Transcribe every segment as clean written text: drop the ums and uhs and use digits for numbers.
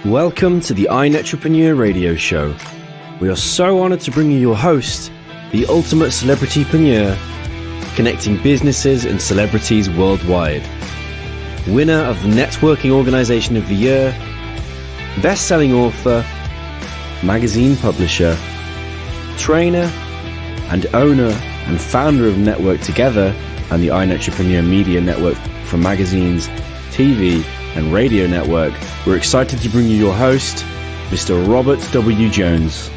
Welcome to the iNetrepreneur Radio Show. We are so honored to bring you your host, the ultimate celebritypreneur, connecting businesses and celebrities worldwide. Winner of the Networking Organization of the Year, best-selling author, magazine publisher, trainer, and owner and founder of Network Together and the iNetrepreneur Media Network for magazines, TV, and radio network, we're excited to bring you your host, Mr. Robert W. Jones.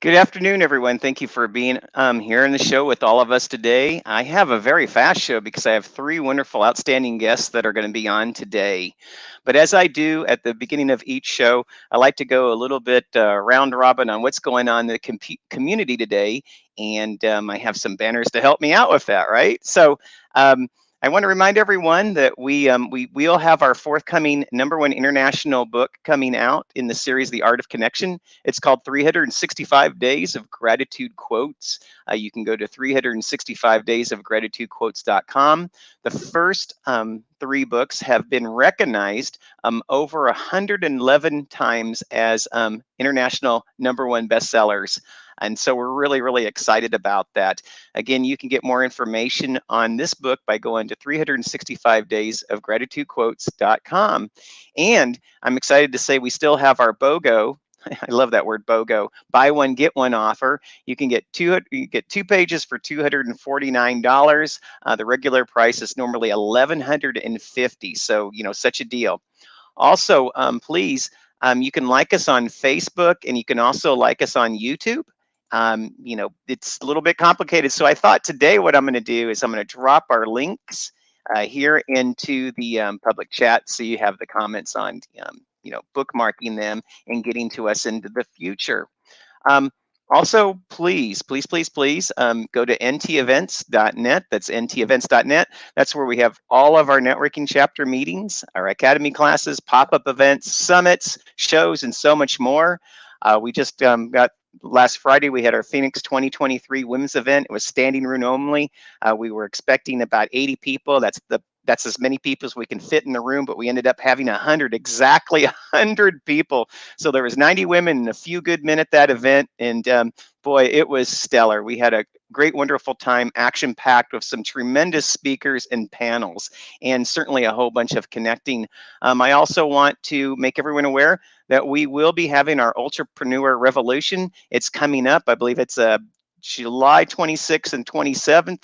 Good afternoon, everyone. Thank you for being here in the show with all of us today. I have a very fast show because I have three wonderful, outstanding guests that are going to be on today. But as I do at the beginning of each show, I like to go a little bit round robin on what's going on in the community today. And I have some banners to help me out with that, right? So I want to remind everyone that we'll have our forthcoming #1 international book coming out in the series, The Art of Connection. It's called 365 Days of Gratitude Quotes. You can go to 365daysofgratitudequotes.com. The first three books have been recognized over 111 times as international #1 bestsellers. And so we're really, really excited about that. Again, you can get more information on this book by going to 365daysofgratitudequotes.com. And I'm excited to say we still have our BOGO. I love that word, BOGO. Buy one, get one offer. You can get two pages for $249. The regular price is normally $1,150. So, such a deal. Also, please, you can like us on Facebook, and you can also like us on YouTube. It's a little bit complicated. So I thought today what I'm going to do is I'm going to drop our links here into the public chat, so you have the comments on, bookmarking them and getting to us into the future. Also, please go to ntevents.net. That's ntevents.net. That's where we have all of our networking chapter meetings, our academy classes, pop-up events, summits, shows, and so much more. We just got last Friday, we had our Phoenix 2023 women's event. It was standing room only. We were expecting about 80 people. That's as many people as we can fit in the room, but we ended up having exactly 100 people. So there was 90 women and a few good men at that event. And boy, it was stellar. We had a great, wonderful time, action-packed with some tremendous speakers and panels, and certainly a whole bunch of connecting. I also want to make everyone aware that we will be having our Ultrapreneur Revolution. It's coming up. I believe it's July 26th and 27th,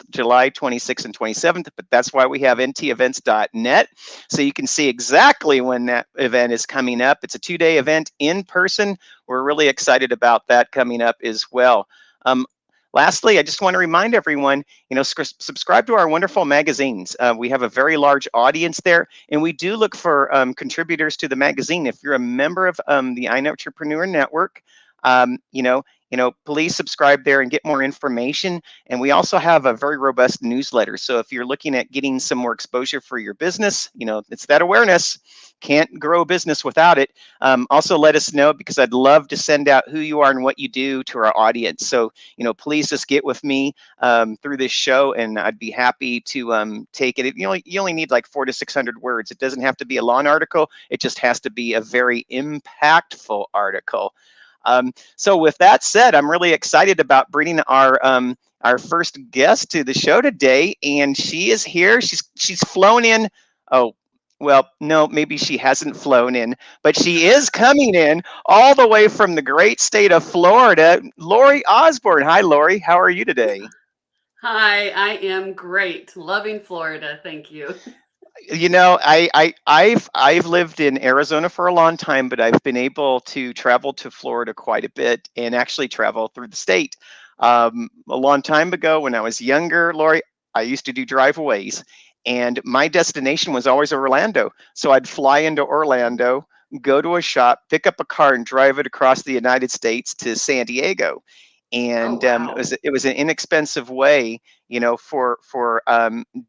but that's why we have ntevents.net. So you can see exactly when that event is coming up. It's a 2-day event in person. We're really excited about that coming up as well. Lastly, I just want to remind everyone, subscribe to our wonderful magazines. We have a very large audience there, and we do look for contributors to the magazine. If you're a member of the iNetrepreneur Network, please subscribe there and get more information. And we also have a very robust newsletter. So if you're looking at getting some more exposure for your business, it's that awareness. Can't grow a business without it. Also let us know, because I'd love to send out who you are and what you do to our audience. So, please just get with me through this show, and I'd be happy to take it. You only need like 400 to 600 words. It doesn't have to be a long article. It just has to be a very impactful article. So with that said, I'm really excited about bringing our first guest to the show today, and she is here. She's flown in. Oh, well, no, maybe she hasn't flown in, but she is coming in all the way from the great state of Florida. Lori Osborne. Hi, Lori. How are you today? Hi, I am great. Loving Florida. Thank you. I've lived in Arizona for a long time, but I've been able to travel to Florida quite a bit, and actually travel through the state. A long time ago, when I was younger, Lori, I used to do drive-aways, and my destination was always Orlando. So I'd fly into Orlando, go to a shop, pick up a car, and drive it across the United States to San Diego. And wow. it was an inexpensive way, for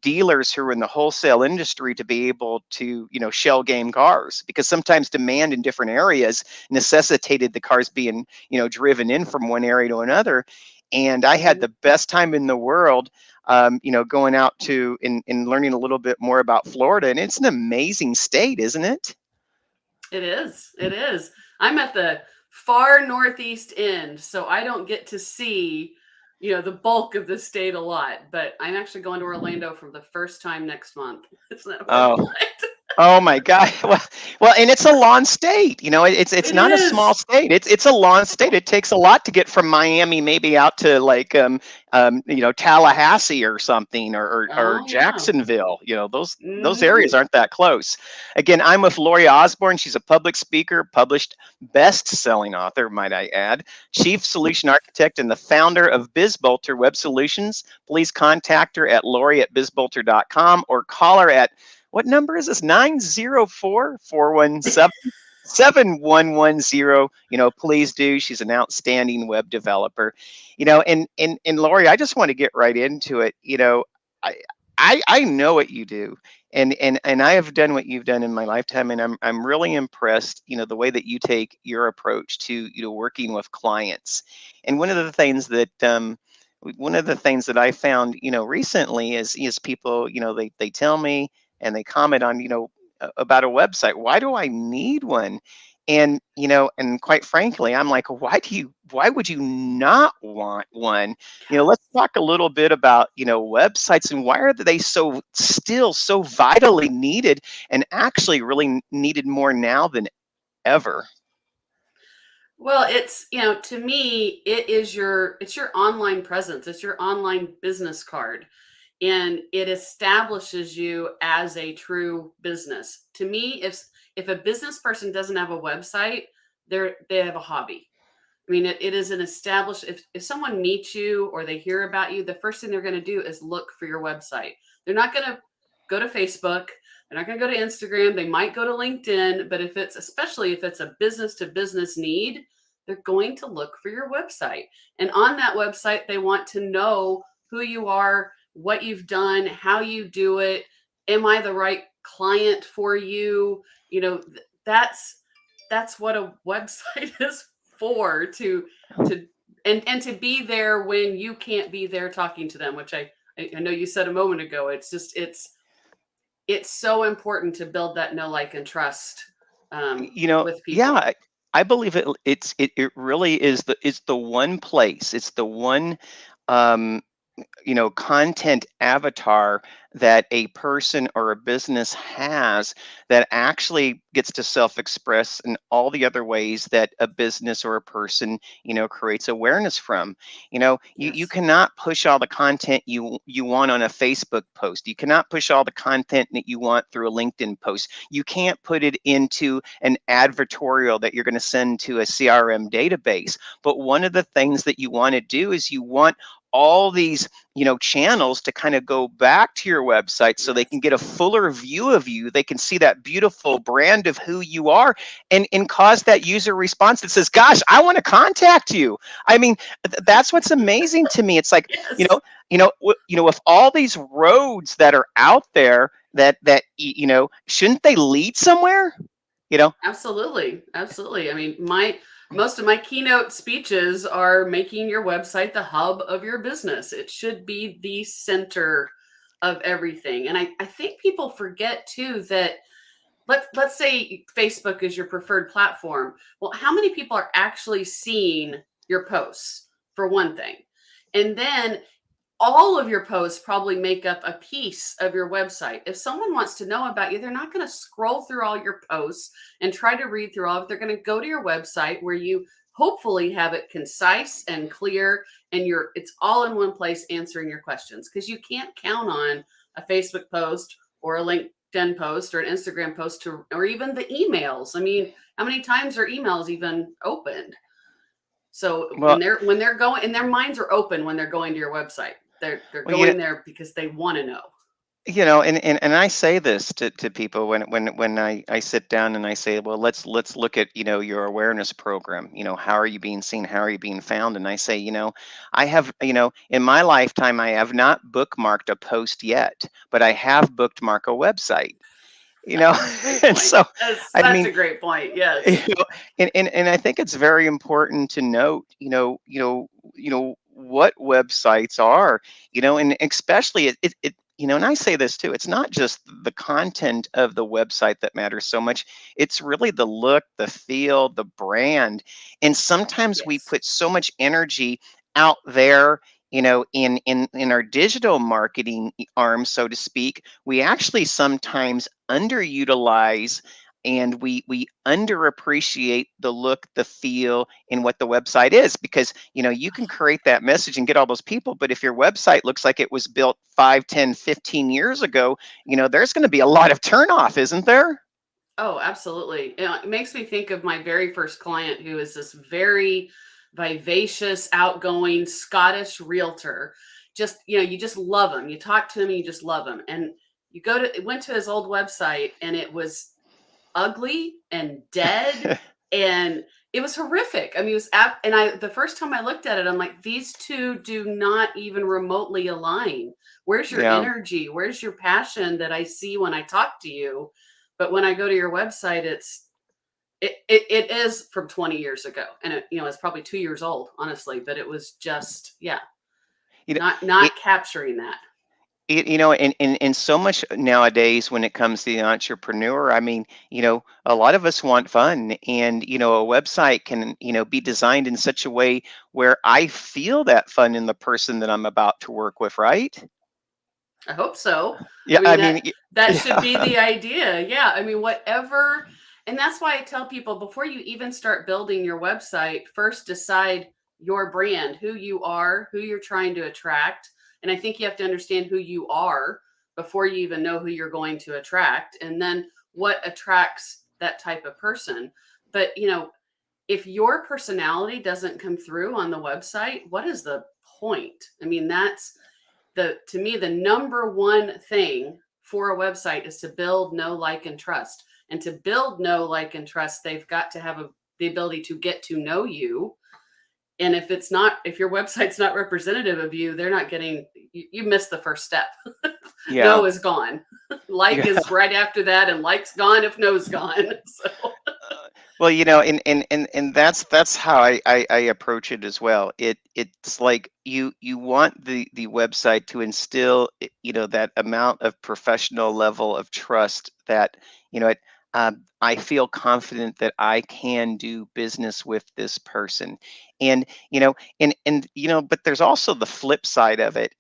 dealers who are in the wholesale industry to be able to, shell game cars, because sometimes demand in different areas necessitated the cars being, driven in from one area to another. And I had Mhm. the best time in the world, going out to and learning a little bit more about Florida. And it's an amazing state, isn't it? It is. It is. I'm at the far northeast end, so I don't get to see, the bulk of the state a lot. But I'm actually going to Orlando for the first time next month. Isn't that Oh, wild? oh my God. Well, and it's a lawn state. It's It not a small is. state. It's a lawn state. It takes a lot to get from Miami maybe out to like Tallahassee or something, or Oh yeah. Jacksonville. Those Hmm. areas aren't that close. Again, I'm with Amelia Osborne. She's a public speaker, published best-selling author, might I add, chief solution architect, and the founder of BizBolter Web Solutions. Please contact her at lori@bizbolter.com or call her at, what number is this? 904-417-7110. Please do. She's an outstanding web developer. And Lori, I just want to get right into it. I I know what you do. And I have done what you've done in my lifetime, and I'm really impressed, the way that you take your approach to, working with clients. And one of the things that I found, recently is people, they tell me and they comment on, about a website. Why do I need one? And quite frankly, I'm like, why would you not want one? Let's talk a little bit about, websites, and why are they still so vitally needed, and actually really needed more now than ever. Well, it's, to me, it's your online presence. It's your online business card. And it establishes you as a true business. To me, if a business person doesn't have a website, they have a hobby. I mean, it is an established, if someone meets you or they hear about you, the first thing they're going to do is look for your website. They're not going to go to Facebook. They're not going to go to Instagram. They might go to LinkedIn, but especially if it's a business to business need, they're going to look for your website. And on that website, they want to know who you are, what you've done, how you do it. Am I the right client for you? That's what a website is for, to and to be there when you can't be there talking to them, which I know you said a moment ago. It's so important to build that know, like, and trust with Yeah, people. I believe it really is the one place. It's the one um content avatar that a person or a business has that actually gets to self-express in all the other ways that a business or a person creates awareness from. You Yes. cannot push all the content you want on a Facebook post. You cannot push all the content that you want through a LinkedIn post. You can't put it into an advertorial that you're going to send to a CRM database. But one of the things that you want to do is you want all these channels to kind of go back to your website so they Yes. can get a fuller view of you. They can see that beautiful brand of who you are, and cause that user response that says, gosh, I want to contact you. I mean, that's what's amazing to me. It's like, Yes. with all these roads that are out there, that shouldn't they lead somewhere? you know Absolutely. Absolutely. I mean, most of my keynote speeches are making your website the hub of your business. It should be the center of everything. And I think people forget too that, let's say Facebook is your preferred platform. Well, how many people are actually seeing your posts, for one thing? And then all of your posts probably make up a piece of your website. If someone wants to know about you, they're not going to scroll through all your posts and try to read through all of it. They're going to go to your website where you hopefully have it concise and clear, and it's all in one place answering your questions, because you can't count on a Facebook post or a LinkedIn post or an Instagram post or even the emails. I mean, how many times are emails even opened? So well when they're going, and their minds are open when they're going to your website. They're well going there because they want to know. and I say this to people when I sit down and I say, well, let's look at your awareness program. How are you being seen? How are you being found? And I say, I have, in my lifetime, I have not bookmarked a post yet, but I have bookmarked a website. Great And point. so, That's I such mean, a great point. you Yes. know, and I think it's very important to note, what websites are, and especially and I say this too, it's not just the content of the website that matters so much. It's really the look, the feel, the brand. And sometimes we Yes. put so much energy out there, in our digital marketing arm, so to speak. We actually sometimes underutilize and we underappreciate the look, the feel, and what the website is, because you can create that message and get all those people, but if your website looks like it was built 5, 10, 15 years ago, there's going to be a lot of turnoff, isn't there? Oh, absolutely. It makes me think of my very first client, who is this very vivacious, outgoing Scottish realtor. Just, you just love him. You talk to him and you just love him. And you went to his old website, and it was ugly and dead, and it was horrific. I mean, it was the first time I looked at it, I'm like, these two do not even remotely align. Where's your Yeah. energy? Where's your passion that I see when I talk to you? But when I go to your website, it is from 20 years ago, and it's probably 2 years old, honestly. But it was just, yeah, you know not capturing that. and so much nowadays when it comes to the entrepreneur, I mean, a lot of us want fun, and a website can, be designed in such a way where I feel that fun in the person that I'm about to work with, right? I hope so. Yeah, I mean, I mean, that should be yeah. the idea. Yeah. I mean, whatever. And that's why I tell people, before you even start building your website, first decide your brand, who you are, who you're trying to attract. And I think you have to understand who you are before you even know who you're going to attract, and then what attracts that type of person. But, if your personality doesn't come through on the website, what is the point? I mean, that's to me, the number one thing for a website is to build, know, like, and trust. And to build, know, like, and trust, they've got to have the ability to get to know you. And if your website's not representative of you, they're not getting, you missed the first step. Yeah. No is gone. Like Yeah. is right after that, and like's gone if no's gone. So, Well, and that's how I approach it as well. It's like you want the website to instill, that amount of professional level of trust that, I feel confident that I can do business with this person. And, but there's also the flip side of it.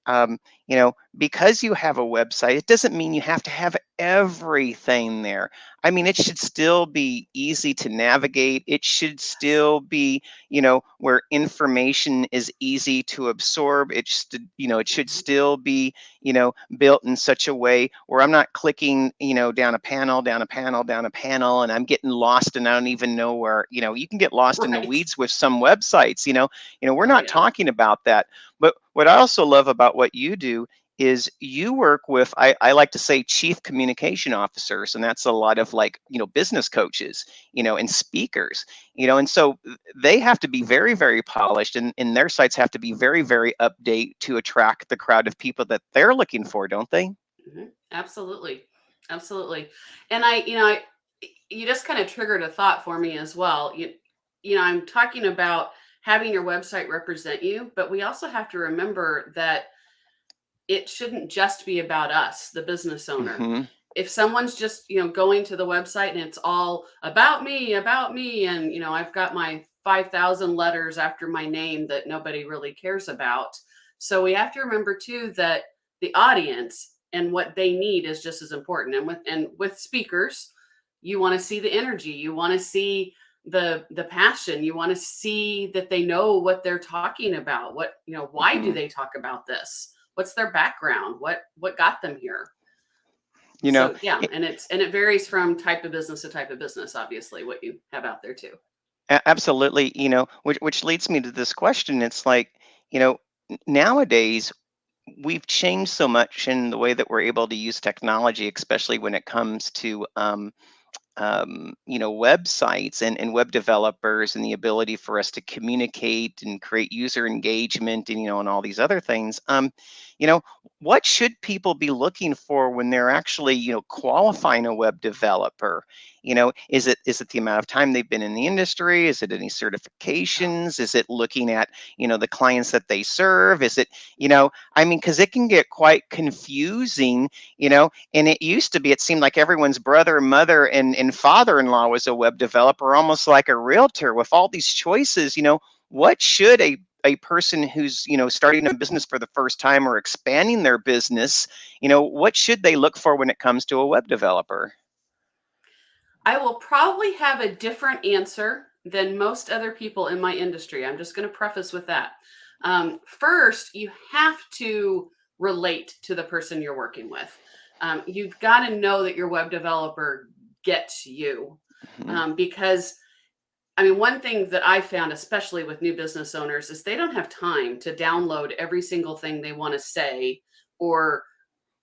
Because you have a website, it doesn't mean you have to have everything there. I mean, it should still be easy to navigate. It should still be, where information is easy to absorb. It should still be, built in such a way where I'm not clicking, down a panel, down a panel, down a panel, and I'm getting lost and I don't even know where, you can get lost in the right. weeds with some websites, we're Oh, not yeah. talking about that. But what I also love about what you do is you work with, I like to say, chief communication officers, and that's a lot of, like, business coaches, and speakers, and so they have to be very, very polished, and their sites have to be very, very update to attract the crowd of people that they're looking for, don't they? Absolutely. Absolutely. And you just kind of triggered a thought for me as well. I'm talking about having your website represent you, but we also have to remember that it shouldn't just be about us, the business owner. Hmm. If someone's just, going to the website and it's all about me, and, I've got my 5,000 letters after my name that nobody really cares about. So we have to remember too that the audience and what they need is just as important. And with speakers, you want to see the energy, you want to see the passion, you want to see that they know what they're talking about. Why do Hmm. they talk about this? What's their background? What got them here? you know So yeah, and it varies from type of business to type of business, obviously, what you have out there too. Absolutely, which leads me to this question. It's like, nowadays we've changed so much in the way that we're able to use technology, especially when it comes to, websites and web developers, and the ability for us to communicate and create user engagement, and and all these other things. you know, what should people be looking for when they're actually, qualifying a web developer? Is it the amount of time they've been in the industry? Is it any certifications? Is it looking at, the clients that they serve? Is it, because it can get quite confusing, and it used to be, it seemed like everyone's brother, mother, and father-in-law was a web developer, almost like a realtor. With all these choices, what should a person who's, starting a business for the first time or expanding their business, what should they look for when it comes to a web developer? I will probably have a different answer than most other people in my industry. I'm just going to preface with that. First, you have to relate to the person you're working with. You've got to know that your web developer gets you. Mhm. Because, I mean, one thing that I found, especially with new business owners, is they don't have time to download every single thing they want to say or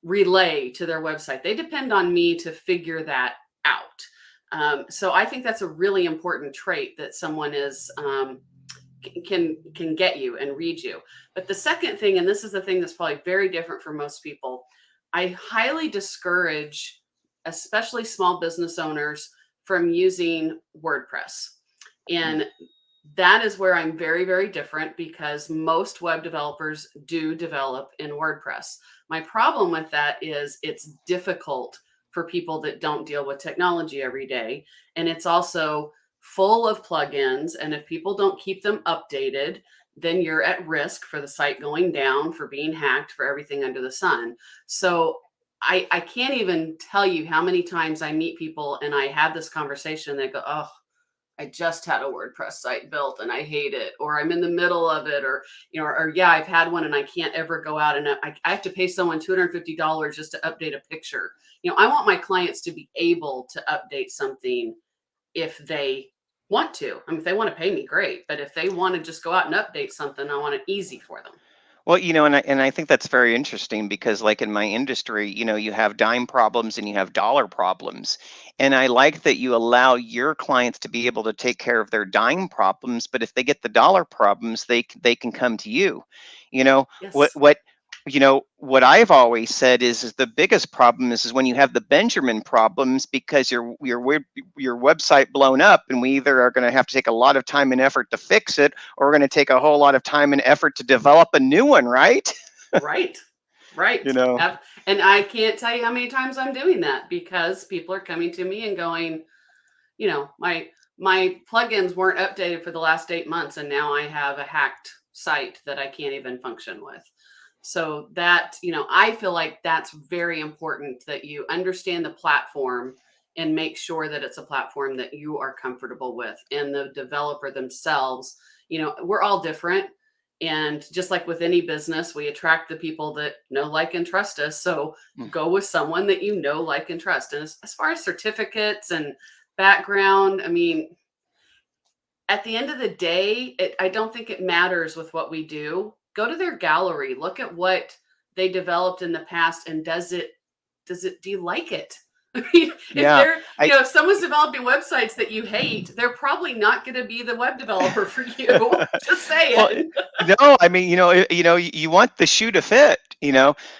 relay to their website. They depend on me to figure that out. So I think that's a really important trait, that someone is can get you and read you. But the second thing, and this is the thing that's probably very different for most people, I highly discourage, especially small business owners, from using WordPress. Mm. And that is where I'm very, very different, because most web developers do develop in WordPress. My problem with that is it's difficult for people that don't deal with technology every day. And it's also full of plugins. And if people don't keep them updated, then you're at risk for the site going down, for being hacked, for everything under the sun. So I can't even tell you how many times I meet people and I have this conversation and they go, oh, I just had a WordPress site built and I hate it, or I'm in the middle of it, or, or yeah, I've had one and I can't ever go out, and I have to pay someone $250 just to update a picture. I want my clients to be able to update something if they want to. I mean, if they want to pay me, great. But if they want to just go out and update something, I want it easy for them. Well, and I think that's very interesting because, like in my industry, you have dime problems and you have dollar problems. And I like that you allow your clients to be able to take care of their dime problems, but if they get the dollar problems, they can come to you. You know, what Yes. what what I've always said is the biggest problem is when you have the Benjamin problems, because your website blown up, and we either are going to have to take a lot of time and effort to fix it, or we're going to take a whole lot of time and effort to develop a new one, right? Right. Right. you know. And I can't tell you how many times I'm doing that, because people are coming to me and going, my plugins weren't updated for the last 8 months, and now I have a hacked site that I can't even function with. So that, I feel like that's very important, that you understand the platform and make sure that it's a platform that you are comfortable with. And the developer themselves, we're all different. And just like with any business, we attract the people that know, like, and trust us. So Mm. go with someone that you know, like, and trust. And as far as certificates and background, I mean, at the end of the day, I don't think it matters with what we do. Go to their gallery, look at what they developed in the past, and do you like it? I mean, if Yeah, they're, I if someone's developing websites that you hate, they're probably not going to be the web developer for you. Just well, saying. no, I mean, you want the shoe to fit,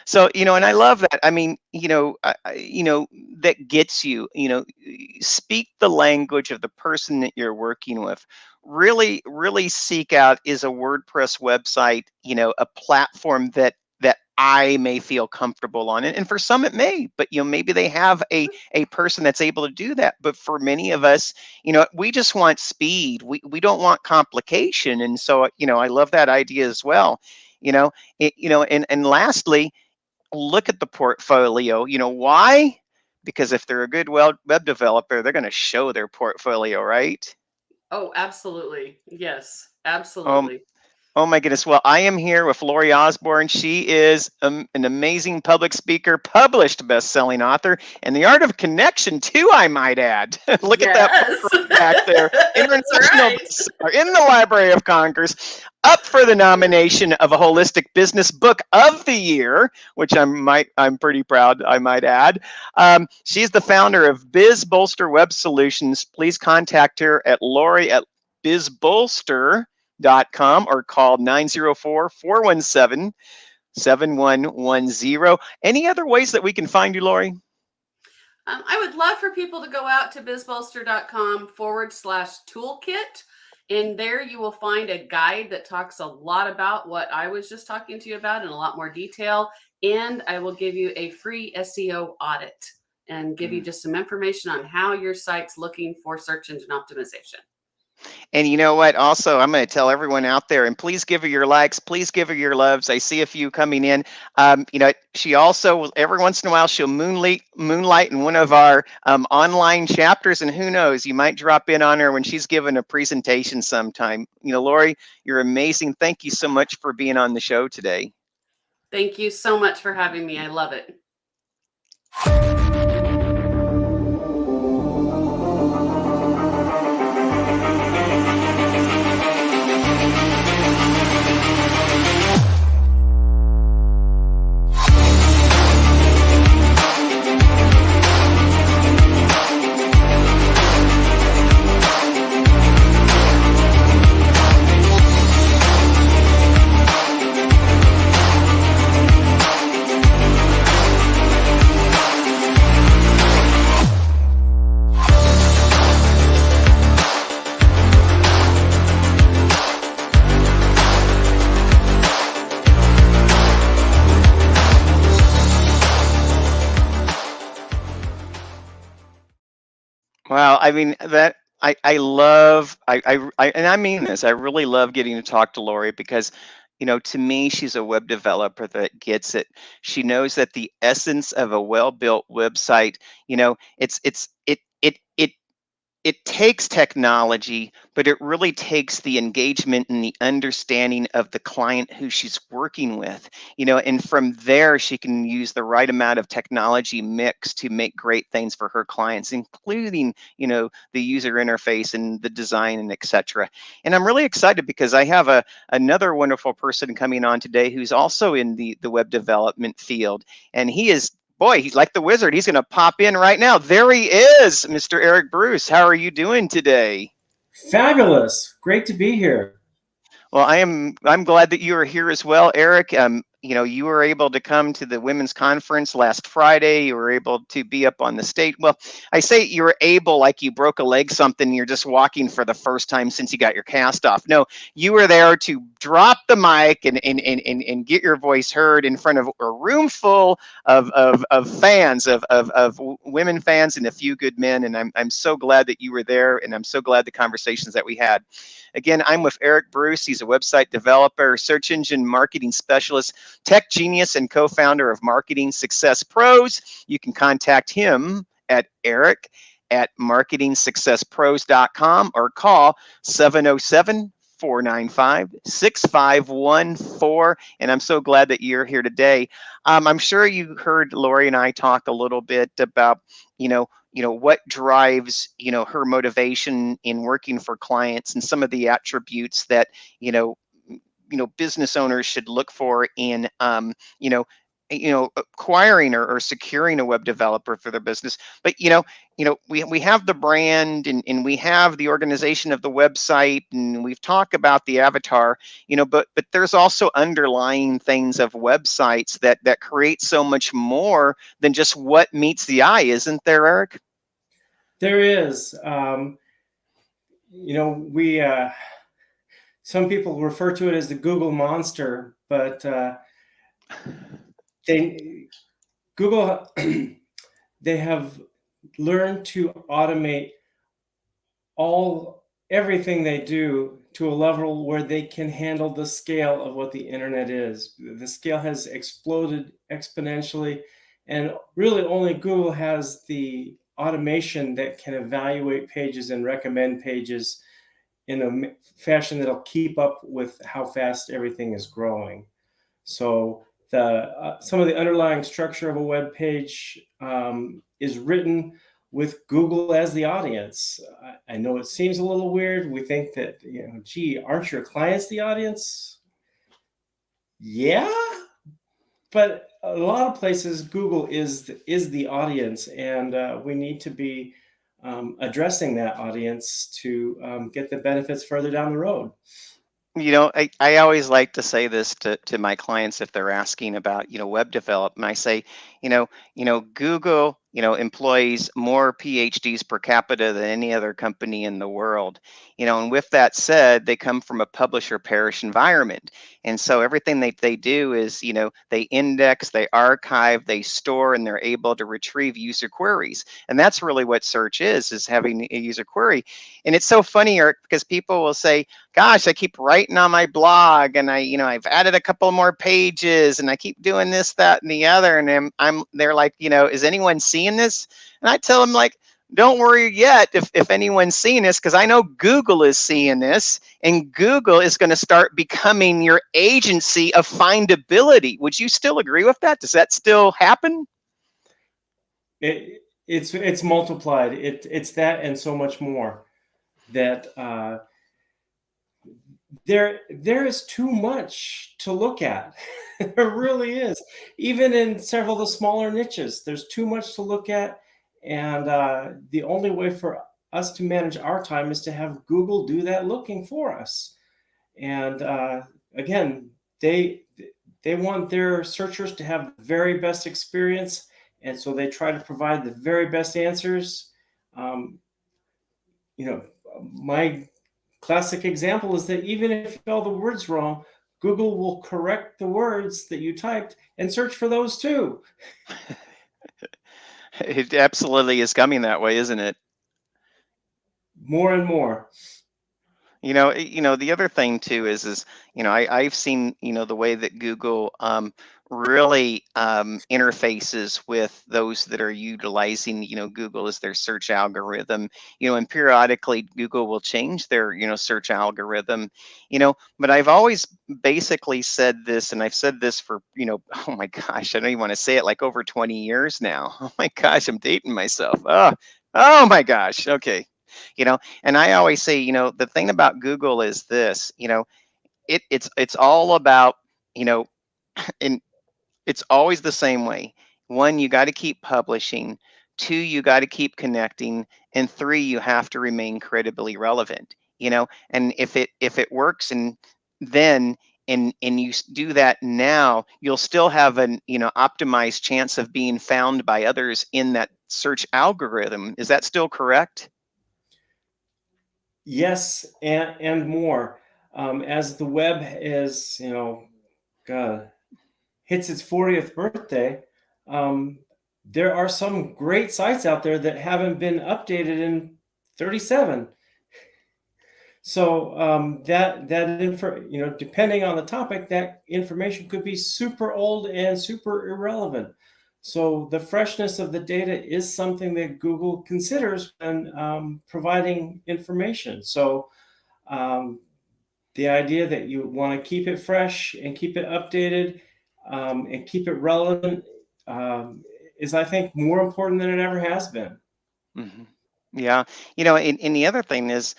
So, and I Yes. love that. I mean, that gets you, speak the language of the person that you're working with. Really, really seek out, is a WordPress website, a platform that I may feel comfortable on. And for some it may, but maybe they have a person that's able to do that. But for many of us, we just want speed. We don't want complication. And so, I love that idea as well. And lastly, look at the portfolio. Why? Because if they're a good web developer, they're going to show their portfolio, right? Oh, absolutely. Yes, Um, absolutely. Oh my goodness. Well, I am here with Lori Osborne. She is an amazing public speaker, published best-selling author, and the art of connection too, I might add. Look at that book Yes. right back there. That's International right. bestseller in the Library of Congress. Up for the nomination of a holistic business book of the year, which I'm pretty proud, I might add. She's the founder of BizBolster Web Solutions. Please contact her at Lori at BizBolster.com or call 904-417 7110. Any other ways that we can find you, Lori? I would love for people to go out to bizbolster.com/toolkit. And there you will find a guide that talks a lot about what I was just talking to you about in a lot more detail. And I will give you a free SEO audit and give you just some information on how your site's looking for search engine optimization. And you know what? Also, I'm going to tell everyone out there, and please give her your likes, please give her your loves. I see a few coming in. She also, every once in a while, she'll moonlight in one of our online chapters, and who knows, you might drop in on her when she's giving a presentation sometime. Lori, you're amazing. Thank you so much for being on the show today. Thank you so much for having me. I love it. Wow, I mean that I love and I mean this. I really love getting to talk to Lori because, to me, she's a web developer that gets it. She knows that the essence of a well-built website, it takes technology, but it really takes the engagement and the understanding of the client who she's working with, and from there she can use the right amount of technology mix to make great things for her clients, including, the user interface and the design and etc. And I'm really excited because I have another wonderful person coming on today who's also in the web development field, and he is, boy, he's like the wizard. He's going to pop in right now. There he is, Mr. Eric Bruce. How are you doing today? Fabulous. Great to be here. Well, I'm glad that you are here as well, Eric. You were able to come to the women's conference last Friday. You were able to be up on the stage. Well, I say you were able like you broke a leg, something. You're just walking for the first time since you got your cast off. No, you were there to drop the mic and get your voice heard in front of a room full of fans, of women fans and a few good men. And I'm so glad that you were there, and I'm so glad the conversations that we had. Again, I'm with Eric Bruce. He's a website developer, search engine marketing specialist, tech genius, and co-founder of Marketing Success Pros. You can contact him at eric@marketingsuccesspros.com or call 707-495-6514. And I'm so glad that you're here today. I'm sure you heard Lori and I talk a little bit about, what drives, her motivation in working for clients and some of the attributes that, business owners should look for in, acquiring or securing a web developer for their business. But we have the brand, and we have the organization of the website, and we've talked about the avatar, but there's also underlying things of websites that create so much more than just what meets the eye, isn't there, Eric? There is. We some people refer to it as the Google monster, but Google they have learned to automate everything they do to a level where they can handle the scale of what the internet is. The scale has exploded exponentially, and really only Google has the automation that can evaluate pages and recommend pages in a fashion that'll keep up with how fast everything is growing. So some of the underlying structure of a web page is written with Google as the audience. I know it seems a little weird. We think that, gee, aren't your clients the audience? Yeah, but a lot of places Google is the audience, and we need to be addressing that audience to get the benefits further down the road. I always like to say this to my clients if they're asking about, web development. I say, Google, employs more PhDs per capita than any other company in the world. And with that said, they come from a publisher parish environment. And so everything they do is, they index, they archive, they store, and they're able to retrieve user queries. And that's really what search is having a user query. And it's so funny, Eric, because people will say, gosh, I keep writing on my blog, and I've added a couple more pages, and I keep doing this, that, and the other. And they're like, is anyone seeing this? And I tell them, like, don't worry yet if anyone's seeing this, because I know Google is seeing this, and Google is going to start becoming your agency of findability. Would you still agree with that? Does that still happen? It's multiplied. It's that and so much more. That there is too much to look at. There really is. Even in several of the smaller niches, there's too much to look at. And the only way for us to manage our time is to have Google do that looking for us. And again, they want their searchers to have the very best experience. And so they try to provide the very best answers. My classic example is that even if you spell the words wrong, Google will correct the words that you typed and search for those too. It absolutely is coming that way, isn't it? More and more. The other thing too is I've seen the way that Google really interfaces with those that are utilizing Google as their search algorithm. And periodically Google will change their search algorithm. But I've always basically said this, and I've said this for oh my gosh, I don't even want to say it, like over 20 years now. Oh my gosh, I'm dating myself. Oh my gosh. Okay. And I always say, the thing about Google is this, it's all about, and it's always the same way. One, you got to keep publishing. Two, you got to keep connecting. And three, you have to remain credibly relevant, and if it works, and then and you do that now, you'll still have an optimized chance of being found by others in that search algorithm. Is that still correct? Yes, and more. As the web is, hits its 40th birthday, there are some great sites out there that haven't been updated in 37. So depending on the topic, that information could be super old and super irrelevant. So the freshness of the data is something that Google considers when providing information. So the idea that you want to keep it fresh and keep it updated and keep it relevant is, I think, more important than it ever has been. Mm-hmm. Yeah, and the other thing is,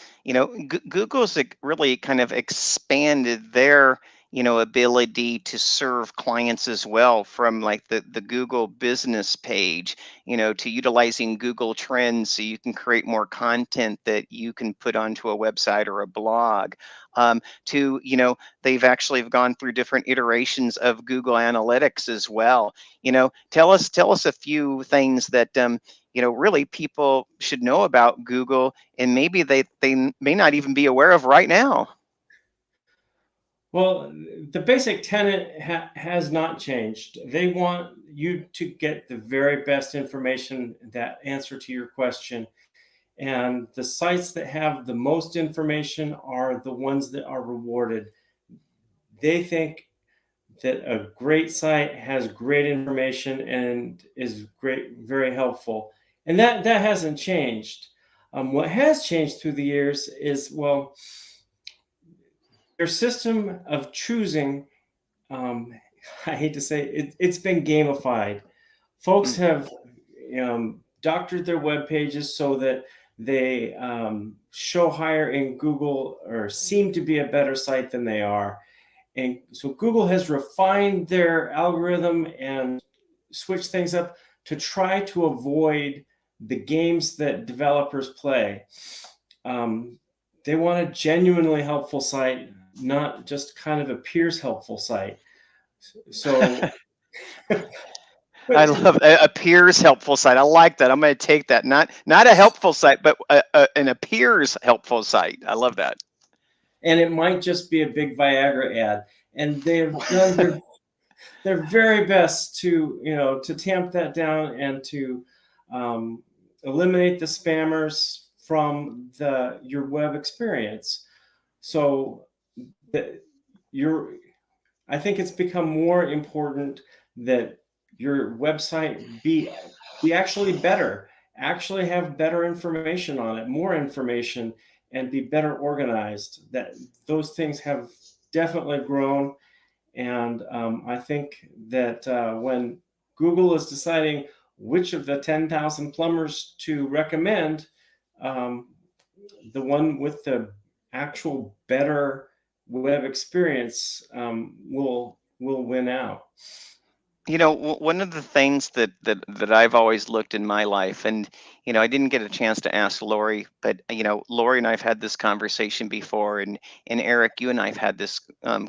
Google's really kind of expanded their, ability to serve clients as well, from like the Google business page, to utilizing Google Trends so you can create more content that you can put onto a website or a blog. To, they've actually gone through different iterations of Google Analytics as well. Tell us a few things that really people should know about Google, and maybe they may not even be aware of right now. Well, the basic tenet has not changed. They want you to get the very best information, that answer to your question. And the sites that have the most information are the ones that are rewarded. They think that a great site has great information and is great, very helpful. And that hasn't changed. What has changed through the years is, well, their system of choosing, I hate to say it, it's been gamified. Folks have doctored their web pages so that they show higher in Google or seem to be a better site than they are. And so Google has refined their algorithm and switched things up to try to avoid the games that developers play. They want a genuinely helpful site not just kind of appears helpful site. So, I but love a peers helpful site. I like that. I'm going to take that. Not a helpful site, but an appears helpful site. I love that. and it might just be a big Viagra ad, and they've done their very best to to tamp that down and to eliminate the spammers from your web experience. So that I think it's become more important that your website be actually better, actually have better information on it, more information, and be better organized. That those things have definitely grown, and I think that when Google is deciding which of the 10,000 plumbers to recommend, um, the one with the actual better web experience will win out. One of the things that I've always looked in my life, and I didn't get a chance to ask Lori, but Lori and I've had this conversation before, and Eric, you and I've had this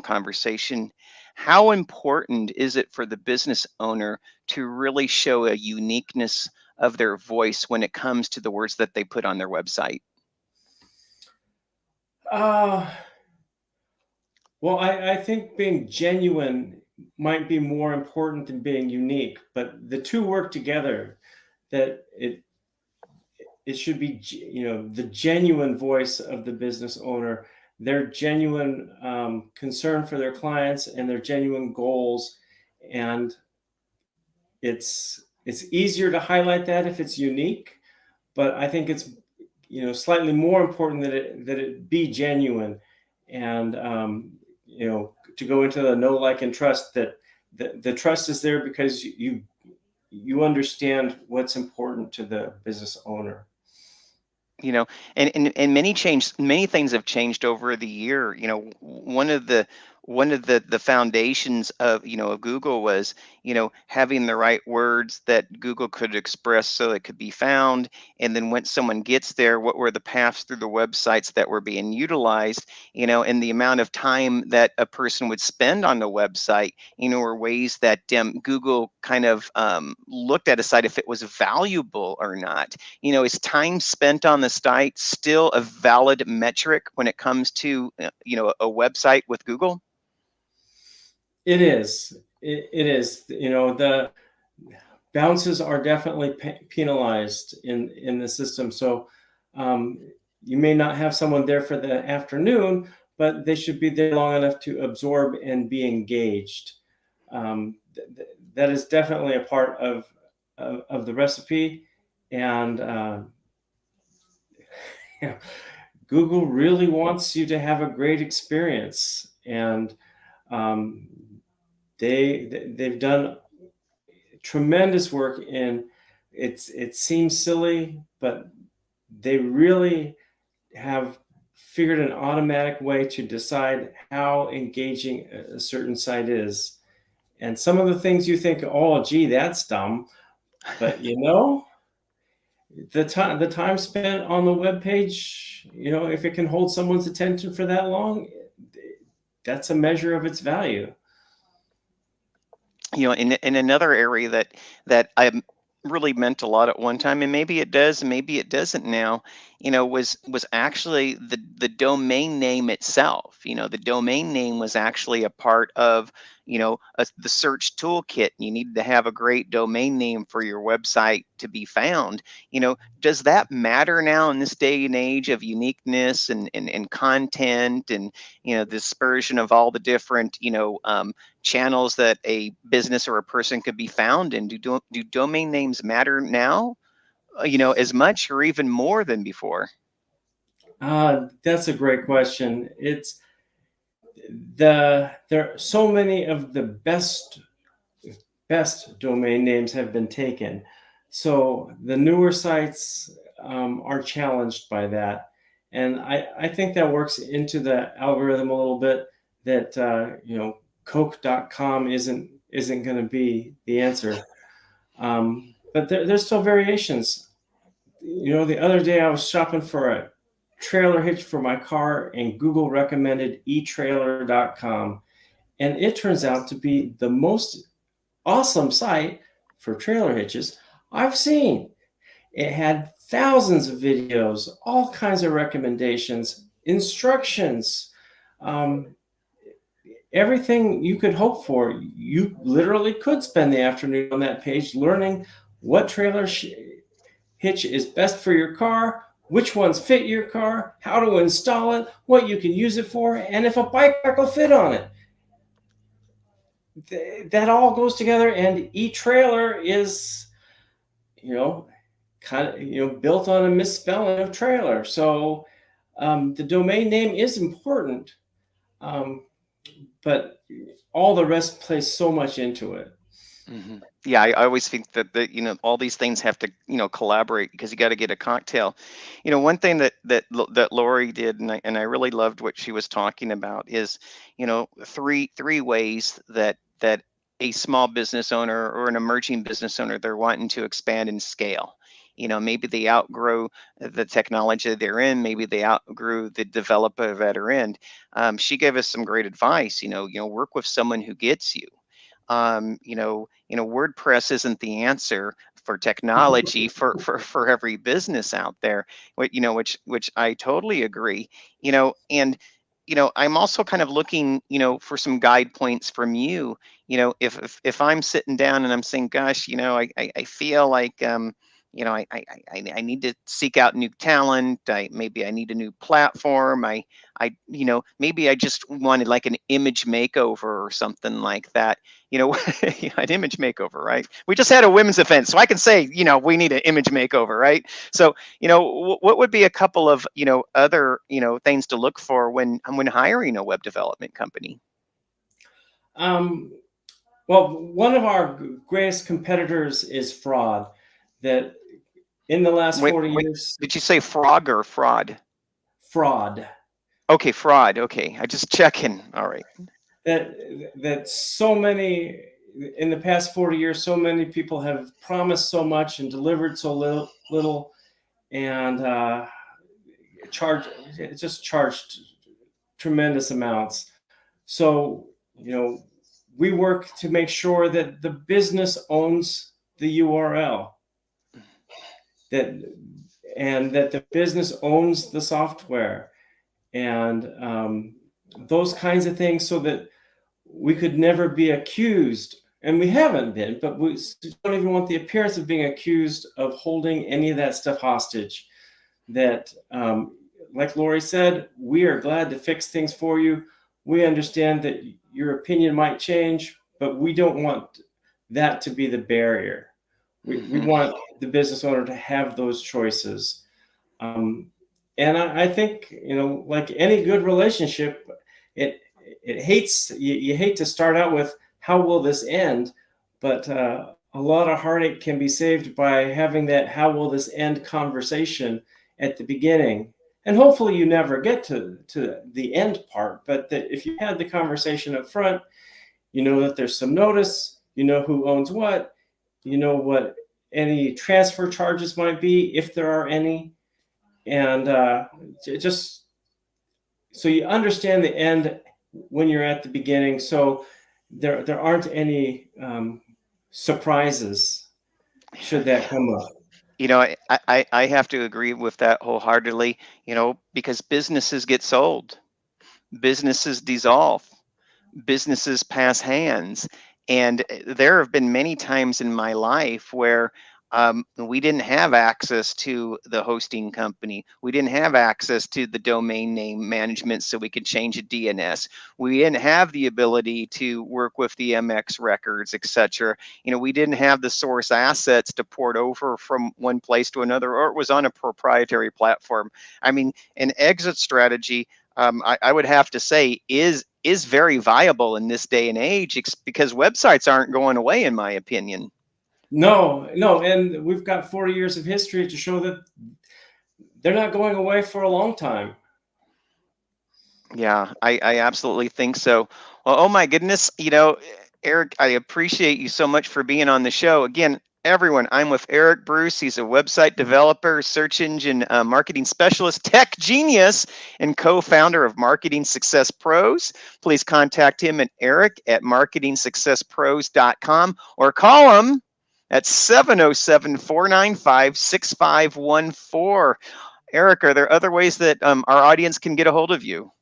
conversation. How important is it for the business owner to really show a uniqueness of their voice when it comes to the words that they put on their website? Uh, well, I think being genuine might be more important than being unique, but the two work together. That it should be the genuine voice of the business owner, their genuine concern for their clients and their genuine goals, and it's easier to highlight that if it's unique, but I think it's slightly more important that it be genuine, and to go into the know, like, and trust, that the trust is there because you understand what's important to the business owner. you know and many things have changed over the year. One of the foundations of Google was having the right words that Google could express so it could be found, and then when someone gets there, what were the paths through the websites that were being utilized, and the amount of time that a person would spend on the website, or ways that Google kind of looked at a site if it was valuable or not. Is time spent on the site still a valid metric when it comes to, a website with Google? It is. It is. The bounces are definitely penalized in the system. So um, you may not have someone there for the afternoon, but they should be there long enough to absorb and be engaged. That is definitely a part of the recipe, and Google really wants you to have a great experience, and um, they've done tremendous work in it seems silly, but they really have figured an automatic way to decide how engaging a certain site is. And some of the things you think, oh gee, that's dumb, but the time spent on the web page, if it can hold someone's attention for that long, that's a measure of its value. In another area that I really meant a lot at one time, and maybe it does, and maybe it doesn't now, was actually the domain name itself. The domain name was actually a part of the search toolkit. You needed to have a great domain name for your website to be found. Does that matter now in this day and age of uniqueness and content, and dispersion of all the different channels that a business or a person could be found in? Do domain names matter now, as much or even more than before? That's a great question. There are so many of the best domain names have been taken, so the newer sites are challenged by that, and I think that works into the algorithm a little bit, that Coke.com isn't going to be the answer, but there's still variations. The other day I was shopping for trailer hitch for my car, and Google recommended eTrailer.com. And it turns out to be the most awesome site for trailer hitches I've seen. It had thousands of videos, all kinds of recommendations, instructions, um, everything you could hope for. You literally could spend the afternoon on that page learning what trailer hitch is best for your car, which ones fit your car, how to install it, what you can use it for, and if a bike rack will fit on it. That all goes together, and eTrailer is, kind of, built on a misspelling of trailer. So the domain name is important, but all the rest plays so much into it. Mm-hmm. Yeah, I always think that all these things have to collaborate, because you got to get a cocktail. One thing that Lori did, and I really loved what she was talking about, is three ways that a small business owner or an emerging business owner, they're wanting to expand and scale. Maybe they outgrow the technology they're in, maybe they outgrew the developer that are in. She gave us some great advice. Work with someone who gets you. WordPress isn't the answer for technology for every business out there. Which I totally agree. And I'm also kind of looking, for some guide points from you. If I'm sitting down and I'm saying, gosh, I feel like I need to seek out new talent. Maybe I need a new platform. Maybe I just wanted like an image makeover or something like that. An image makeover, right? We just had a women's event, so I can say, we need an image makeover, right? So, what would be a couple of, other, things to look for when hiring a web development company? Well, one of our greatest competitors is fraud. That in the last Wait, 40 years, did you say frog or fraud? fraud. Okay, fraud. Okay, I just checking. All right. That so many, in the past 40 years, so many people have promised so much and delivered so little, and charged tremendous amounts. So we work to make sure that the business owns the URL, and that the business owns the software, and those kinds of things, so that we could never be accused, and we haven't been, but we don't even want the appearance of being accused of holding any of that stuff hostage. That, like Lori said, we are glad to fix things for you. We understand that your opinion might change, but we don't want that to be the barrier. We want the business owner to have those choices. And I think, like any good relationship, you hate to start out with, how will this end? But a lot of heartache can be saved by having that how will this end conversation at the beginning. And hopefully you never get to the end part, but that if you had the conversation up front, that there's some notice, who owns what, what any transfer charges might be, if there are any, and just so you understand the end when you're at the beginning, so there aren't any surprises should that come up. I have to agree with that wholeheartedly, because businesses get sold, businesses dissolve, businesses pass hands. And there have been many times in my life where we didn't have access to the hosting company. We didn't have access to the domain name management so we could change a DNS. We didn't have the ability to work with the MX records, etc. We didn't have the source assets to port over from one place to another, or it was on a proprietary platform. I mean, an exit strategy, I would have to say, is very viable in this day and age, because websites aren't going away, in my opinion. No, and we've got 40 years of history to show that they're not going away for a long time. Yeah, I absolutely think so. Well, oh my goodness, Eric, I appreciate you so much for being on the show. Again, everyone, I'm with Eric Bruce. He's a website developer, search engine marketing specialist, tech genius, and co-founder of Marketing Success Pros. Please contact him at eric@marketingsuccesspros.com or call him at 707-495-6514. Eric, are there other ways that our audience can get a hold of you?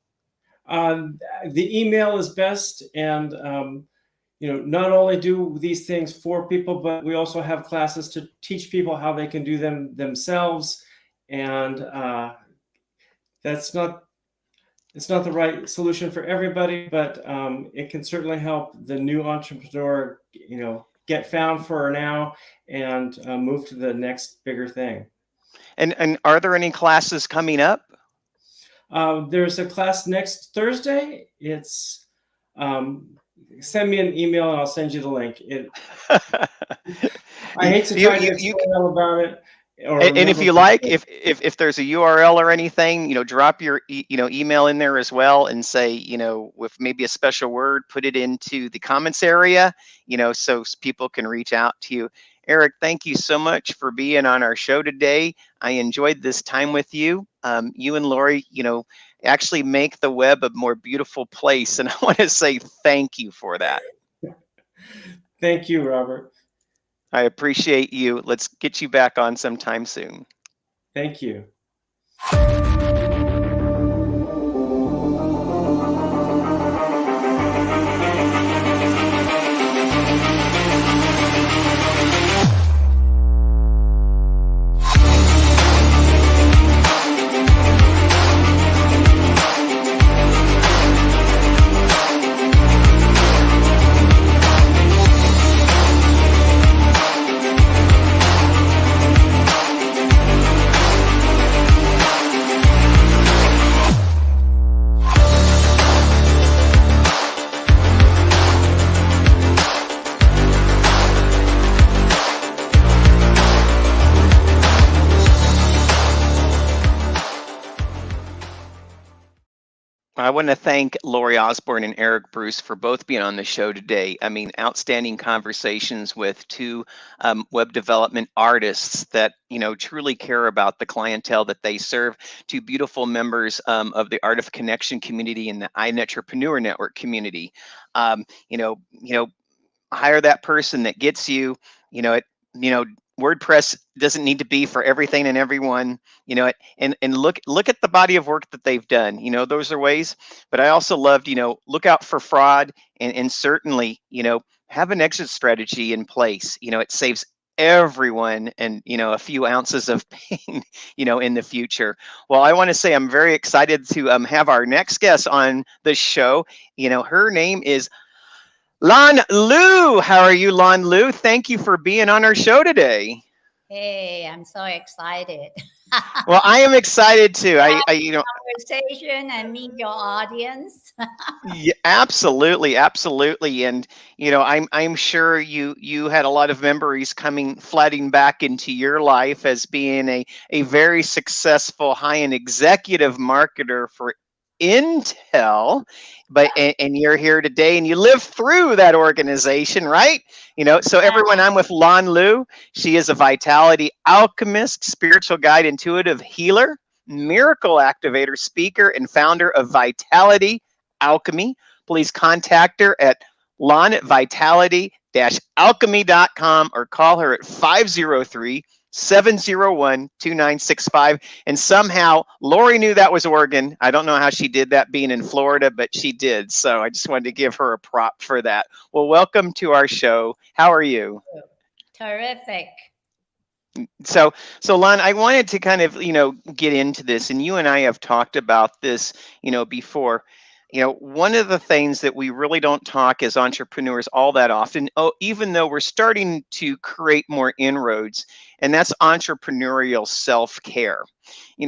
The email is best, and not only do these things for people, but we also have classes to teach people how they can do them themselves. And it's not the right solution for everybody, but it can certainly help the new entrepreneur, get found for now and move to the next bigger thing. And are there any classes coming up? There's a class next Thursday. It's send me an email and I'll send you the link. I hate to try to explain all about it. And if you like, if there's a URL or anything, drop your email in there as well, and say, with maybe a special word, put it into the comments area, so people can reach out to you. Eric, thank you so much for being on our show today. I enjoyed this time with you. You and Lori, actually make the web a more beautiful place, and I want to say thank you for that. Thank you, Robert. I appreciate you. Let's get you back on sometime soon. Thank you. I want to thank Lori Osborne and Eric Bruce for both being on the show today. I mean, outstanding conversations with two web development artists that, truly care about the clientele that they serve, two beautiful members of the Art of Connection community and the iNetrepreneur Network community. Hire that person that gets you, WordPress doesn't need to be for everything and everyone, and look at the body of work that they've done. Those are ways. But I also loved, look out for fraud, and certainly, have an exit strategy in place. It saves everyone and a few ounces of pain in the future. Well, I want to say I'm very excited to have our next guest on the show. Her name is Lan Lu. How are you, Lan Lu? Thank you for being on our show today. Hey, I'm so excited. Well, I am excited too. Conversation and meet your audience. Yeah, absolutely, absolutely. And I'm sure you had a lot of memories flooding back into your life as being a very successful high-end executive marketer for Intel, and you're here today and you lived through that organization, right? So everyone, I'm with Lan Lu. She is a vitality alchemist, spiritual guide, intuitive healer, miracle activator, speaker, and founder of Vitality Alchemy. Please contact her at lan@vitality-alchemy.com or call her at 503-701-2965. And somehow Lori knew that was Oregon. I don't know how she did that being in Florida, but she did. So I just wanted to give her a prop for that. Well, welcome to our show. How are you? Terrific. So Lan, I wanted to kind of, get into this, and you and I have talked about this, before. One of the things that we really don't talk as entrepreneurs all that often, even though we're starting to create more inroads, and that's entrepreneurial self-care.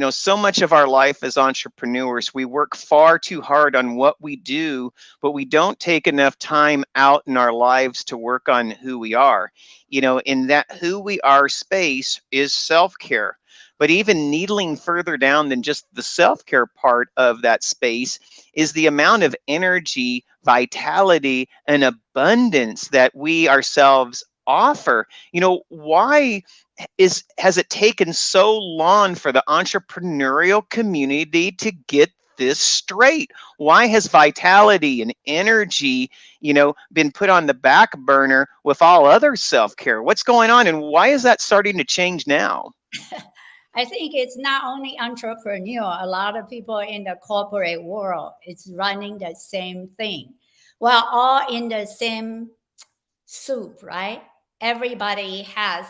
So much of our life as entrepreneurs, we work far too hard on what we do, but we don't take enough time out in our lives to work on who we are. In that who we are space is self-care. But even needling further down than just the self-care part of that space is the amount of energy, vitality, and abundance that we ourselves offer. Why has it taken so long for the entrepreneurial community to get this straight? Why has vitality and energy, been put on the back burner with all other self-care? What's going on, and why is that starting to change now? I think it's not only entrepreneur, a lot of people in the corporate world is running the same thing. We're all in the same soup, right? Everybody has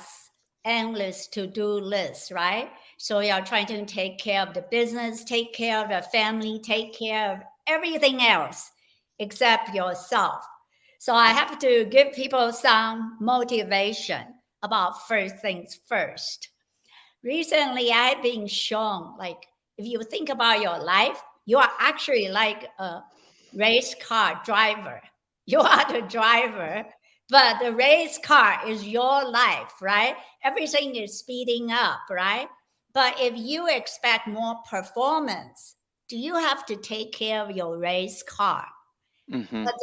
endless to-do lists, right? So you're trying to take care of the business, take care of the family, take care of everything else except yourself. So I have to give people some motivation about first things first. Recently, I've been shown, like, if you think about your life, you are actually like a race car driver. You are the driver, but the race car is your life, right? Everything is speeding up, right? But if you expect more performance, do you have to take care of your race car? Hmm. But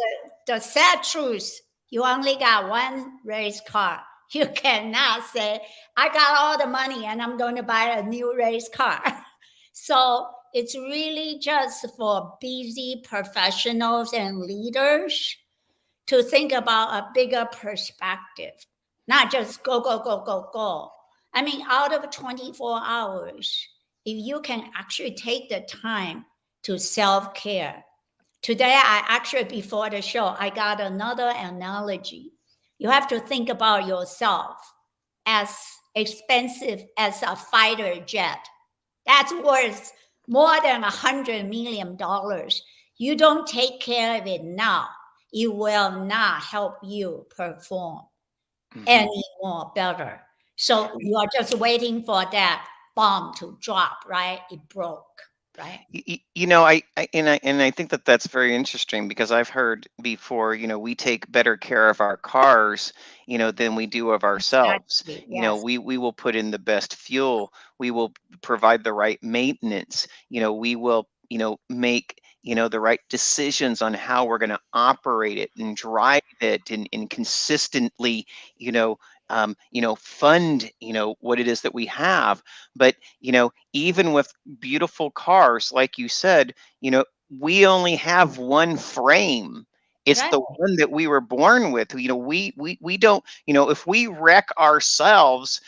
the sad truth, you only got one race car. You cannot say, I got all the money and I'm going to buy a new race car. So it's really just for busy professionals and leaders to think about a bigger perspective, not just go, go, go, go, go. I mean, out of 24 hours, if you can actually take the time to self care. Today, I actually, before the show, I got another analogy. You have to think about yourself as expensive as a fighter jet. That's worth more than $100 million. You don't take care of it now, it will not help you perform any more better. So you are just waiting for that bomb to drop, right? It broke, right? I think that that's very interesting, because I've heard before, we take better care of our cars, than we do of ourselves. Exactly. Yes. We will put in the best fuel. We will provide the right maintenance. We will, make, the right decisions on how we're going to operate it and drive it, and consistently, fund, what it is that we have. But, even with beautiful cars, like you said, we only have one frame. It's Right. the one that we were born with. We don't, if we wreck ourselves,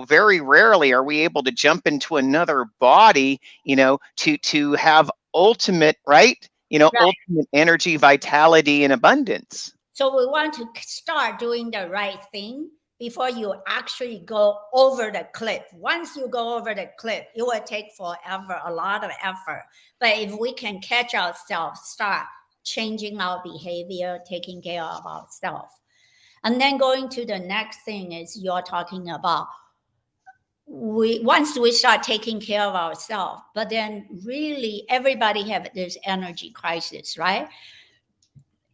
very rarely are we able to jump into another body, to have ultimate, right? Right. Ultimate energy, vitality, and abundance. So we want to start doing the right thing before you actually go over the cliff. Once you go over the cliff, it will take forever, a lot of effort. But if we can catch ourselves, start changing our behavior, taking care of ourselves. And then going to the next thing is you're talking about once we start taking care of ourselves, but then really everybody have this energy crisis, right?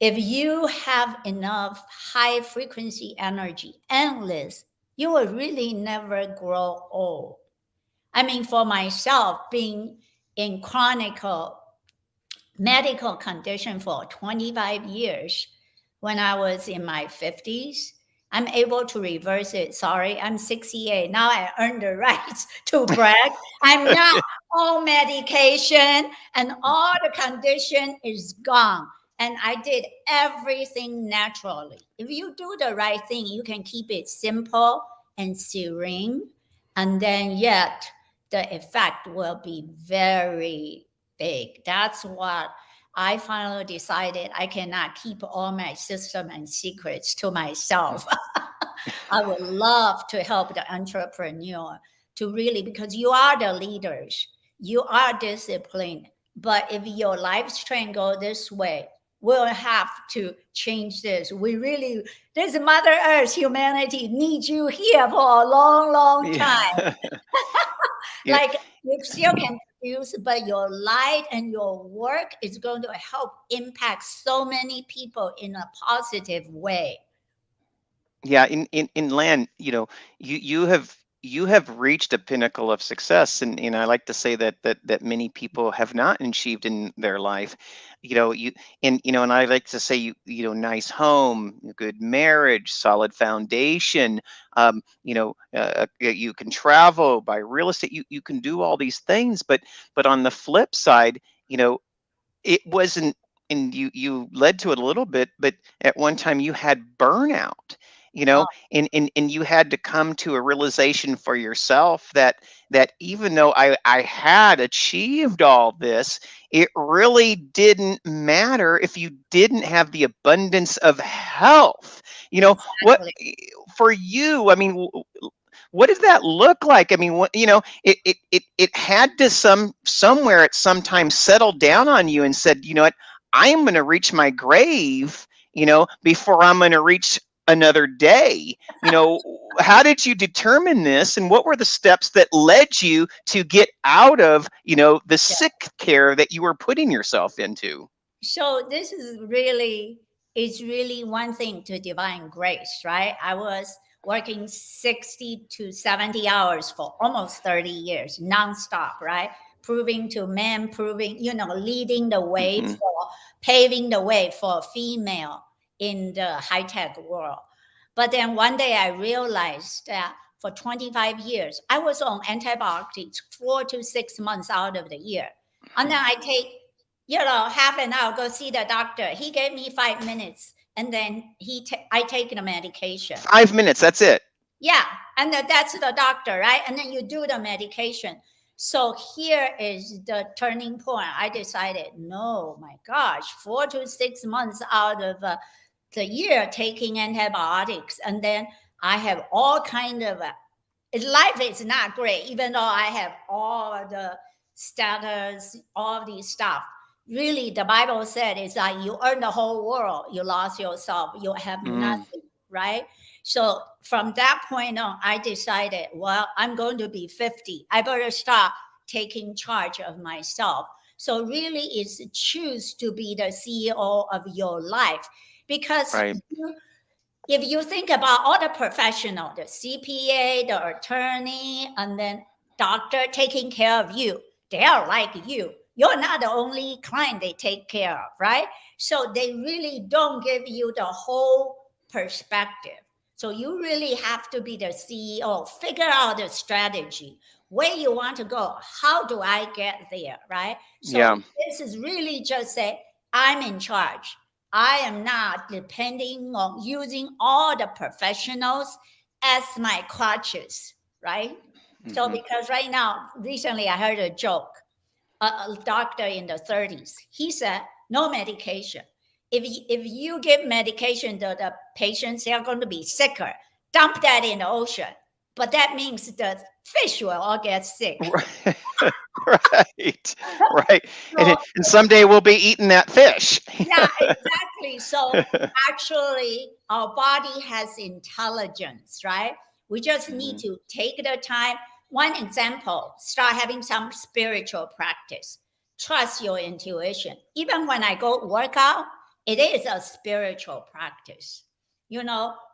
If you have enough high frequency energy, endless, you will really never grow old. I mean, for myself, being in chronic medical condition for 25 years, when I was in my 50s, I'm able to reverse it. Sorry, I'm 68. Now I earned the right to brag. I'm not on medication and all the condition is gone. And I did everything naturally. If you do the right thing, you can keep it simple and serene. And then yet the effect will be very big. That's what I finally decided. I cannot keep all my system and secrets to myself. I would love to help the entrepreneur to really, because you are the leaders, you are disciplined. But if your lifestyle go this way, we'll have to change this. This Mother Earth, humanity needs you here for a long, long time. Yeah. Yeah. Like you still can produce, but your light and your work is going to help impact so many people in a positive way. Yeah, in land, you have you have reached a pinnacle of success, and I like to say that many people have not achieved in their life. You and I like to say nice home, good marriage, solid foundation. You can travel, buy real estate. You can do all these things, but on the flip side, it wasn't, and you led to it a little bit, but at one time you had burnout, Oh, and you had to come to a realization for yourself that even though I had achieved all this, it really didn't matter if you didn't have the abundance of health. What exactly. for you, I mean, what did that look like? I mean, it had to somewhere at some time settle down on you and said, you know what, I'm going to reach my grave, before I'm going to reach another day. How did you determine this, and what were the steps that led you to get out of, the Yeah. sick care that you were putting yourself into? So this is really one thing to divine grace, right? I was working 60 to 70 hours for almost 30 years, nonstop, right? Proving to men, leading the way Hmm. for paving the way for a female in the high-tech world. But then one day I realized that for 25 years, I was on antibiotics 4 to 6 months out of the year. And then I take half an hour, go see the doctor. He gave me 5 minutes, and then I take the medication. 5 minutes, that's it. Yeah, and that's the doctor, right? And then you do the medication. So here is the turning point. I decided, no, my gosh, 4 to 6 months out of the year taking antibiotics, and then I have all kind of life is not great, even though I have all the status, all these stuff. Really, the Bible said is that you earn the whole world, you lost yourself, you have Mm, nothing, right? So from that point on, I decided, well, I'm going to be 50. I better start taking charge of myself. So really, it's choose to be the CEO of your life, because right. if you think about all the professional, the CPA, the attorney, and then doctor taking care of you, they are like you. You're not the only client they take care of, right? So they really don't give you the whole perspective. So you really have to be the CEO, figure out the strategy, where you want to go. How do I get there, right? Yeah. So this is really just say, I'm in charge. I am not depending on using all the professionals as my crutches, right? So, Hmm. because right now, recently I heard a joke. A doctor in the 30s, he said, no medication. If you give medication to the patients, they are going to be sicker. Dump that in the ocean. But that means the fish will all get sick. Right. Right. Right. And, So and someday we'll be eating that fish. yeah, exactly. So actually, our body has intelligence, right? We just need Mhm. to take the time. One example, start having some spiritual practice. Trust your intuition. Even when I go work out, it is a spiritual practice.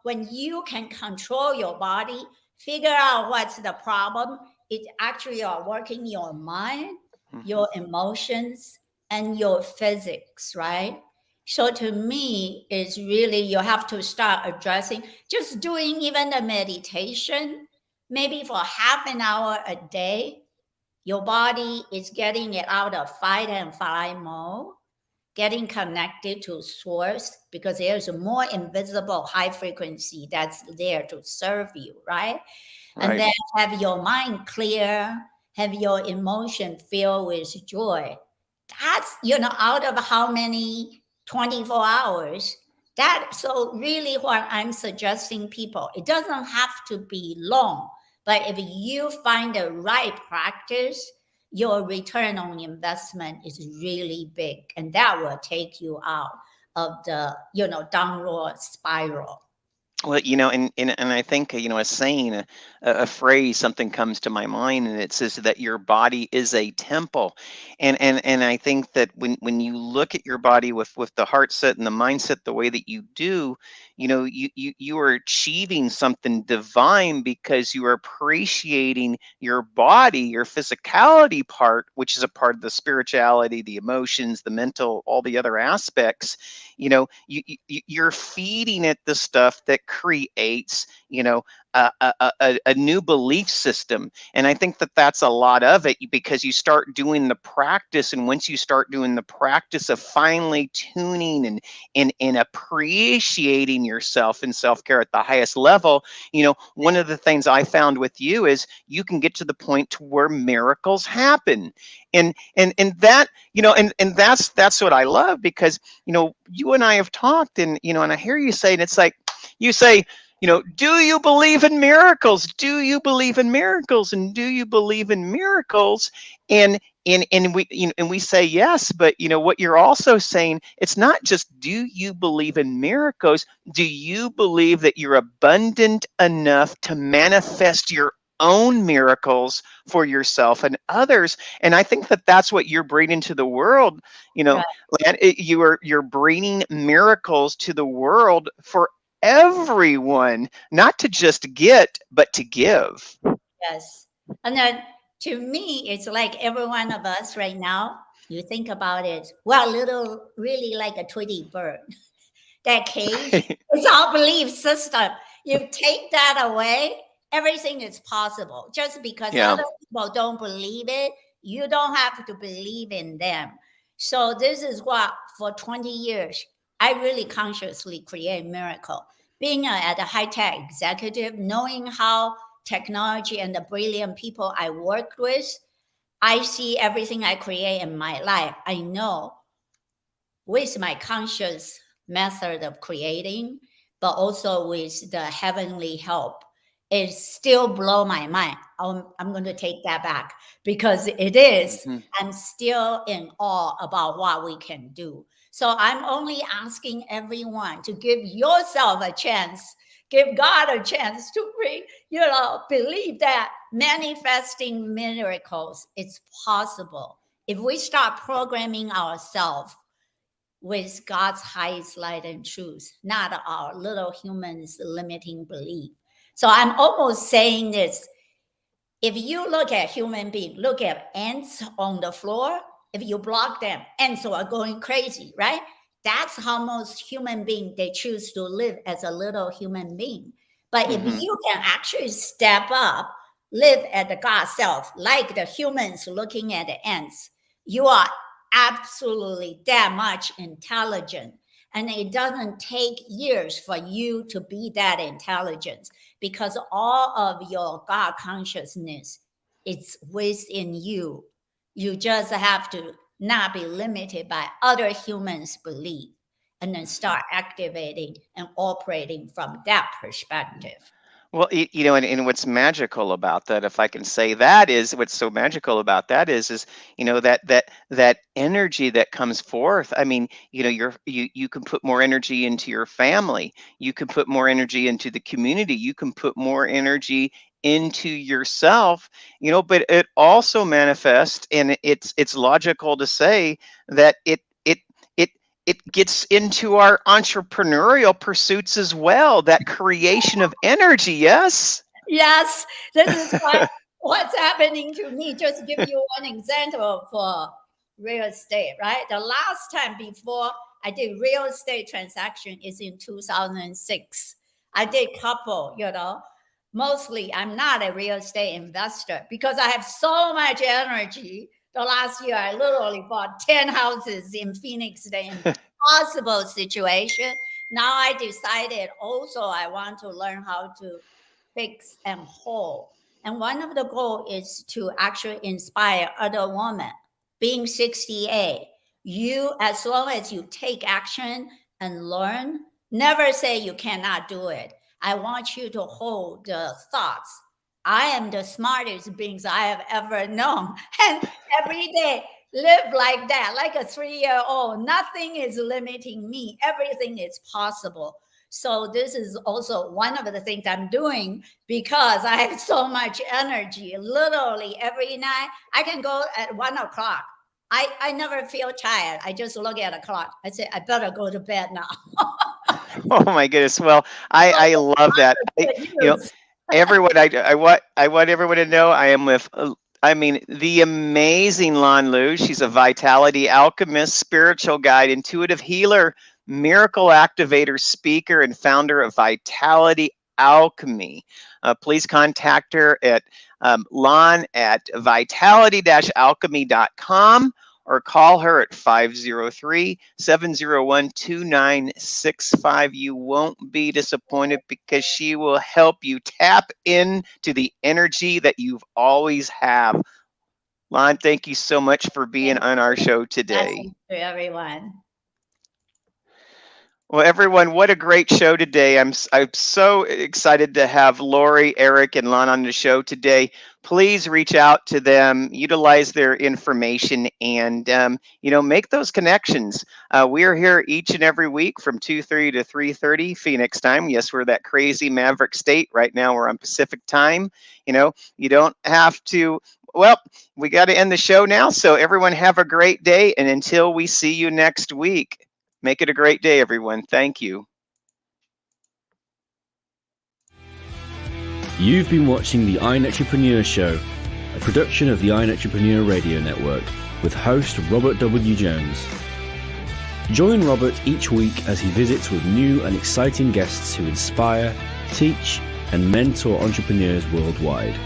When you can control your body, figure out what's the problem, it actually are working your mind, Mhm. your emotions, and your physics, right? So to me, it's really you have to start addressing just doing even the meditation, maybe for half an hour a day. Your body is getting it out of fight and flight mode, getting connected to source because there's a more invisible high frequency that's there to serve you, right? And Right. then have your mind clear, have your emotion filled with joy. That's out of how many 24 hours. So really what I'm suggesting people, it doesn't have to be long, but if you find the right practice, your return on investment is really big, and that will take you out of the downward spiral. Well, and I think, a saying, a phrase, something comes to my mind, and it says that your body is a temple. And I think that when you look at your body with the heart set and the mindset the way that you do, you are achieving something divine because you are appreciating your body, your physicality part, which is a part of the spirituality, the emotions, the mental, all the other aspects. You're feeding it the stuff that creates, a new belief system. And I think that that's a lot of it, because you start doing the practice, and once you start doing the practice of finally tuning and appreciating yourself in self-care at the highest level, one of the things I found with you is you can get to the point to where miracles happen. And that, and that's what I love, because you and I have talked, and I hear you say, and it's like you say, do you believe in miracles? Do you believe in miracles? And do you believe in miracles? And we say yes, but what you're also saying, it's not just do you believe in miracles? Do you believe that you're abundant enough to manifest your own miracles for yourself and others? And I think that that's what you're bringing to the world. Right. You're bringing miracles to the world for everyone, not to just get, but to give. Yes. And then to me, it's like every one of us right now, you think about it, well, little, really like a Tweety bird. That cage, it's our belief system. You take that away, everything is possible. Just because Yeah. other people don't believe it, you don't have to believe in them. So this is what for 20 years, I really consciously create miracle. Being at a high-tech executive, knowing how technology and the brilliant people I worked with, I see everything I create in my life. I know with my conscious method of creating, but also with the heavenly help, it still blow my mind. I'm going to take that back because it is. Mhm. I'm still in awe about what we can do. So I'm only asking everyone to give yourself a chance, give God a chance to believe that manifesting miracles, it's possible. If we start programming ourselves with God's highest light and truth, not our little humans' limiting belief. So I'm almost saying this. If you look at human beings, look at ants on the floor, if you block them, ants are going crazy, right? That's how most human beings, they choose to live as a little human being. But if Mhm. you can actually step up, live at the God self, like the humans looking at the ants, you are absolutely that much intelligent. And it doesn't take years for you to be that intelligent because all of your God consciousness it's within you. You just have to not be limited by other humans' belief and then start activating and operating from that perspective. Well, and what's magical about that, if I can say that, is what's so magical about that is that energy that comes forth. I mean, you can put more energy into your family. You can put more energy into the community. You can put more energy into yourself. But it also manifests, and it's logical to say that it it gets into our entrepreneurial pursuits as well, that creation of energy. Yes. Yes, this is what's happening to me. Just give you one example for real estate, right? The last time before I did real estate transaction is in 2006. I did couple, Mostly I'm not a real estate investor because I have so much energy. The last year I literally bought 10 houses in Phoenix, the impossible situation. Now I decided also I want to learn how to fix and whole. And one of the goals is to actually inspire other women. Being 68, you, as long as you take action and learn, never say you cannot do it. I want you to hold the thoughts. I am the smartest beings I have ever known. And every day, live like that, like a 3-year-old. Nothing is limiting me. Everything is possible. So this is also one of the things I'm doing because I have so much energy. Literally every night I can go at 1 o'clock. I never feel tired. I just look at the clock. I say, I better go to bed now. Oh my goodness. Well, I love that. Everyone, I want everyone to know I am with, the amazing Lan Lu. She's a vitality alchemist, spiritual guide, intuitive healer, miracle activator, speaker, and founder of Vitality Alchemy. Please contact her at Lan at vitality-alchemy.com or call her at 503-701-2965. You won't be disappointed because she will help you tap into the energy that you've always have. Lan, thank you so much for being on our show today. Blessings to everyone. Well, everyone, what a great show today. I'm so excited to have Lori, Eric, and Lan on the show today. Please reach out to them, utilize their information, and make those connections. We are here each and every week from 2:30 to 3:30 Phoenix time. Yes, we're that crazy Maverick state. Right now we're on Pacific time. You don't have to. Well, we got to end the show now. So everyone have a great day. And until we see you next week, make it a great day, everyone. Thank you. You've been watching the iEntrepreneur Show, a production of the iEntrepreneur Radio Network with host Robert W. Jones. Join Robert each week as he visits with new and exciting guests who inspire, teach, and mentor entrepreneurs worldwide.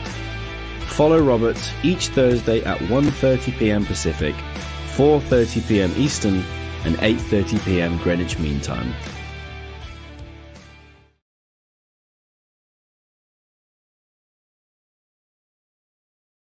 Follow Robert each Thursday at 1:30 p.m. Pacific, 4:30 p.m. Eastern, and 8:30 p.m. Greenwich Mean Time.